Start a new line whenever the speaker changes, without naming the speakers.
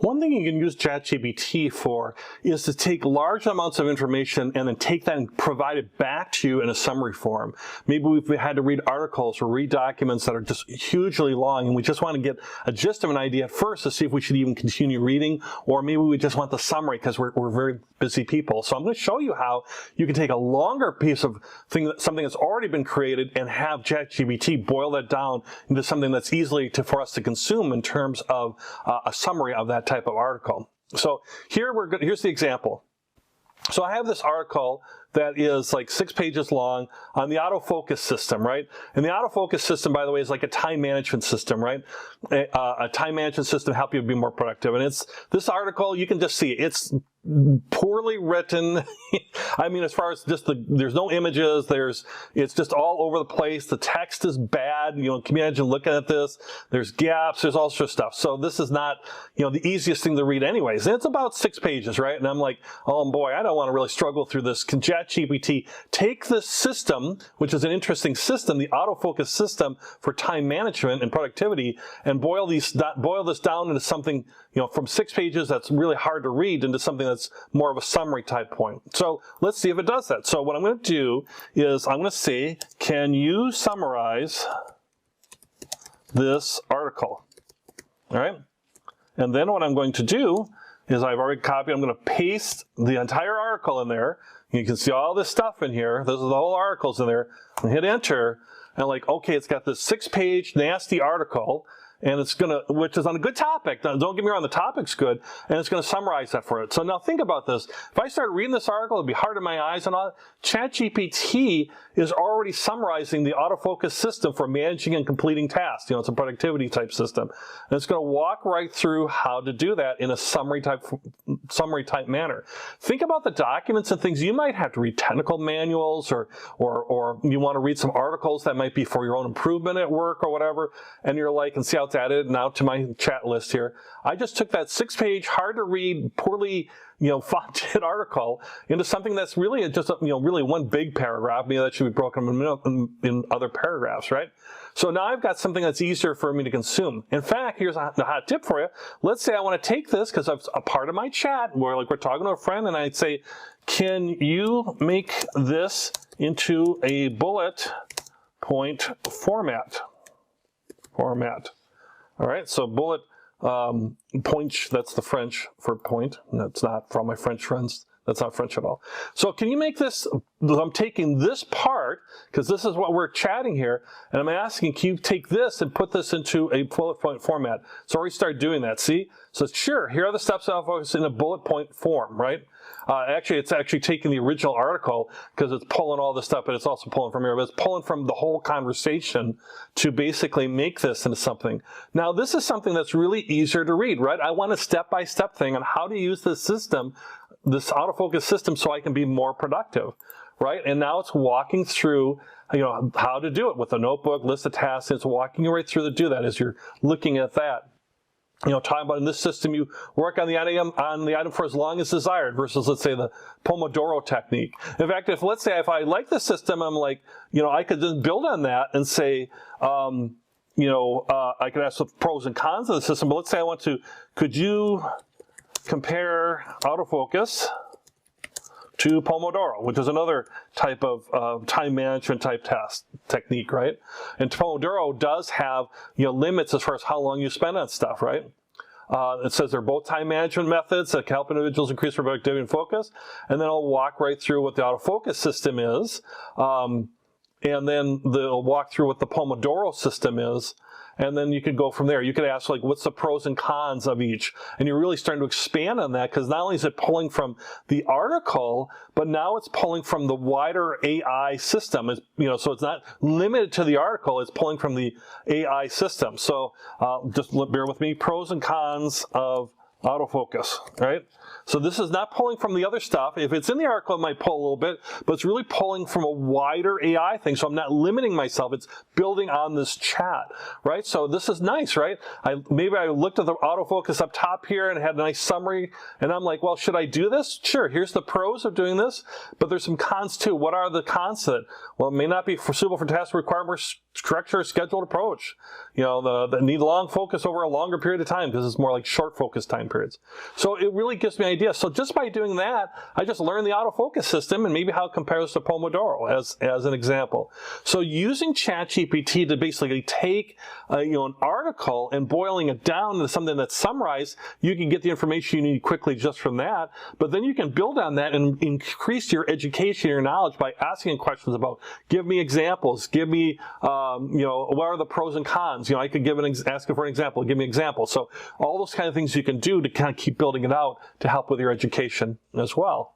One thing you can use ChatGPT for is to take large amounts of information and then take that and provide it back to you in a summary form. Maybe we've had to read articles or read documents that are just hugely long, and we just want to get a gist of an idea at first to see if we should even continue reading, or maybe we just want the summary because we're very busy people. So I'm going to show you how you can take a longer piece of something that's already been created and have ChatGPT boil that down into something that's easily for us to consume in terms of a summary of that type of article. So here's the example. So I have this article that is like 6 pages long on the autofocus system, right? And the autofocus system, by the way, is like a time management system, right? A time management system to help you be more productive. And it's this article, you can just see it's poorly written. I mean, as far as just there's no images, it's just all over the place. The text is bad. You know, can you imagine looking at this? There's gaps, there's all sorts of stuff. So this is not, you know, the easiest thing to read anyways. And it's about 6 pages, right? And I'm like, oh boy, I don't want to really struggle through this. Can ChatGPT take this system, which is an interesting system, the autofocus system for time management and productivity, and boil this down into something, you know, from 6 pages that's really hard to read into something that's more of a summary type point. So let's see if it does that. So what I'm going to do is I'm going to say, can you summarize this article? All right. And then what I'm going to do is I've already copied, I'm going to paste the entire article in there. You can see all this stuff in here. This is the whole article's in there. I hit enter, and like, okay, it's got this 6-page nasty article, and it's which is on a good topic. Don't get me wrong, the topic's good, and it's going to summarize that for it. So now think about this. If I start reading this article, it'd be hard in my eyes and all. ChatGPT is already summarizing the autofocus system for managing and completing tasks. You know, it's a productivity type system. And it's going to walk right through how to do that in a summary type manner. Think about the documents and things you might have to read, technical manuals, or you want to read some articles that might be for your own improvement at work or whatever, and you're like, and see how it's added now to my chat list here. I just took that 6-page, hard to read, poorly, you know, fonted article into something that's really just, you know, really one big paragraph. Maybe that should be broken in other paragraphs, right? So now I've got something that's easier for me to consume. In fact, here's a hot tip for you. Let's say I want to take this because it's a part of my chat where like we're talking to a friend, and I'd say, can you make this into a bullet point format? All right, so bullet point, that's the French for point. That's not for all my French friends. That's not French at all. So can you make this, I'm taking this part, because this is what we're chatting here, and I'm asking, can you take this and put this into a bullet point format? So already started doing that, see? So sure, here are the steps I'll focus in a bullet point form, right? Actually, it's actually taking the original article because it's pulling all this stuff, but it's also pulling from here, but it's pulling from the whole conversation to basically make this into something. Now, this is something that's really easier to read, right? I want a step-by-step thing on how to use this system, this autofocus system, so I can be more productive, right? And now it's walking through, you know, how to do it with a notebook, list of tasks. It's walking you right through to do that as you're looking at that. You know, talking about in this system, you work on the item for as long as desired versus, let's say, the Pomodoro technique. In fact, let's say I like the system, I'm like, you know, I could just build on that and say, you know, I could ask the pros and cons of the system, but let's say I want to, could you compare autofocus to Pomodoro, which is another type of time management type technique, right? And Pomodoro does have, you know, limits as far as how long you spend on stuff, right? It says they're both time management methods that can help individuals increase their productivity and focus. And then I'll walk right through what the autofocus system is. And then they'll walk through what the Pomodoro system is. And then you could go from there. You could ask, like, what's the pros and cons of each? And you're really starting to expand on that, because not only is it pulling from the article, but now it's pulling from the wider AI system. It's, you know, so it's not limited to the article. It's pulling from the AI system. So just bear with me. Pros and cons of autofocus, right? So this is not pulling from the other stuff. If it's in the article, it might pull a little bit, but it's really pulling from a wider AI thing. So I'm not limiting myself. It's building on this chat, right? So this is nice, right? Maybe I looked at the autofocus up top here and had a nice summary, and I'm like, well, should I do this? Sure, here's the pros of doing this, but there's some cons too. What are the cons to it? Well, it may not be suitable for tasks that require more structure, scheduled approach. You know, the need long focus over a longer period of time because it's more like short focus time periods. So it really gives me an idea. So just by doing that, I just learned the autofocus system and maybe how it compares to Pomodoro as an example. So using ChatGPT to basically take an article and boiling it down into something that's summarized, you can get the information you need quickly just from that. But then you can build on that and increase your education, your knowledge by asking questions about, give me examples, give me, what are the pros and cons? I could ask it for an example, give me an example. So all those kind of things you can do to kind of keep building it out to help with your education as well.